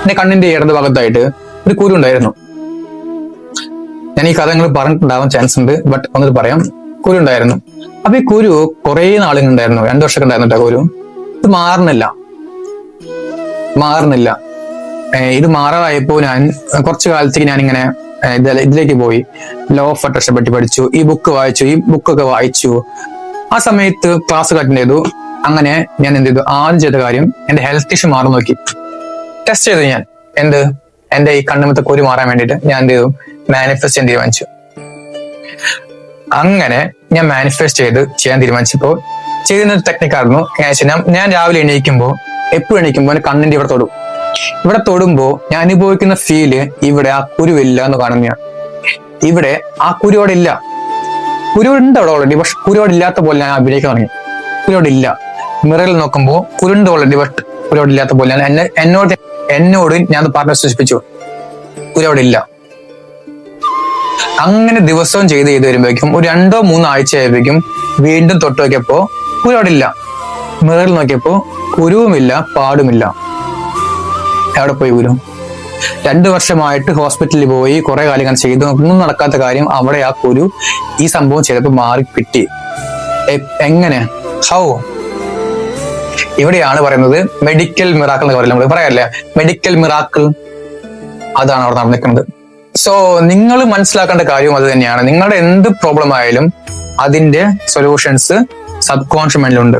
എന്റെ കണ്ണിന്റെ ഇടത് ഭാഗത്തായിട്ട് ഒരു കുരു ഉണ്ടായിരുന്നു. ഞാൻ ഈ കഥ നിങ്ങൾ പറഞ്ഞിട്ടുണ്ടാവാൻ ചാൻസ് ഉണ്ട്, ബട്ട് ഒന്നിട്ട് പറയാം. കുരു ഉണ്ടായിരുന്നു. അപ്പൊ ഈ കുരു കുറെ നാളുകൾ ഉണ്ടായിരുന്നു, 2 വർഷമൊക്കെ ഉണ്ടായിരുന്നു കുരു. ഇത് മാറുന്നില്ല. ഇത് മാറാതായപ്പോ ഞാൻ കുറച്ചു കാലത്തേക്ക് ഞാനിങ്ങനെ ഇതിലേക്ക് പോയി, ലോ ഓഫ് അട്രാക്ഷൻ പറ്റി പഠിച്ചു, ഈ ബുക്കൊക്കെ വായിച്ചു. ആ സമയത്ത് ക്ലാസ് അറ്റൻഡ് ചെയ്തു. അങ്ങനെ ഞാൻ എന്ത് ചെയ്തു, ആദ്യം ചെയ്ത കാര്യം എന്റെ ഹെൽത്ത് ഇഷ്യൂ മാറി നോക്കി. ടെസ്റ്റ് ചെയ്തു ഞാൻ എന്റെ ഈ കണ്ണുമത്തെ കുരു മാറാൻ വേണ്ടിയിട്ട് ഞാൻ എന്ത് ചെയ്തു, മാനിഫെസ്റ്റ് ചെയ്യാൻ തീരുമാനിച്ചു. അങ്ങനെ ഞാൻ മാനിഫെസ്റ്റ് ചെയ്യാൻ തീരുമാനിച്ചപ്പോ ചെയ്യുന്ന ടെക്നിക്കായിരുന്നു. ഞാൻ രാവിലെ എപ്പോഴും എണീക്കുമ്പോ എന്റെ കണ്ണിന്റെ ഇവിടെ തൊടുമ്പോ ഞാൻ അനുഭവിക്കുന്ന ഫീല് ഇവിടെ ആ കുരുവില്ല എന്ന് കാണുന്ന. ഇവിടെ ആ കുരുവോടില്ല. കുരുവുണ്ട് അവിടെ ഓൾറെഡി, പക്ഷെ കുരുവോടില്ലാത്ത പോലെ ഞാൻ അഭിനയിക്കാൻ തുടങ്ങി. കുരുവോടില്ല. മിററിൽ നോക്കുമ്പോ കുരുണ്ട് ഓൾറെഡി, ബട്ട് കുരുവോടില്ലാത്ത പോലെ എന്നോട് ഞാൻ പറഞ്ഞ് സൂചിപ്പിച്ചു, കുരുവോടില്ല. അങ്ങനെ ദിവസവും ചെയ്ത് വരുമ്പോഴേക്കും ഒരു 2-3 ആഴ്ച ആയപ്പോഴേക്കും വീണ്ടും തൊട്ട് നോക്കിയപ്പോ കുരുവോടില്ല. മിററിൽ നോക്കിയപ്പോ കുരുവുമില്ല, പാടുമില്ല. എവിടെ പോയി കുരു? 2 വർഷമായിട്ട് ഹോസ്പിറ്റലിൽ പോയി കുറെ കാര്യം ചെയ്തു, ഒന്നും നടക്കാത്ത കാര്യം അവിടെ ആ കുരു ഈ സംഭവം ചെയ്തപ്പോ മാറി കിട്ടി. എങ്ങനെ? ഹൗ? ഇവിടെയാണ് പറയുന്നത് മെഡിക്കൽ മിറാക്കിൾ എന്ന് പറയില്ല, നമ്മൾ പറയാല്ലേ മെഡിക്കൽ മിറാക്കിൾ. അതാണ് അവിടെ നടന്നിരിക്കുന്നത്. സോ നിങ്ങൾ മനസ്സിലാക്കേണ്ട കാര്യം അത് തന്നെയാണ്. നിങ്ങളുടെ എന്ത് പ്രോബ്ലം ആയാലും അതിന്റെ സൊല്യൂഷൻസ് സബ് കോൺഷ്യസ് മൈൻഡിലുണ്ട്.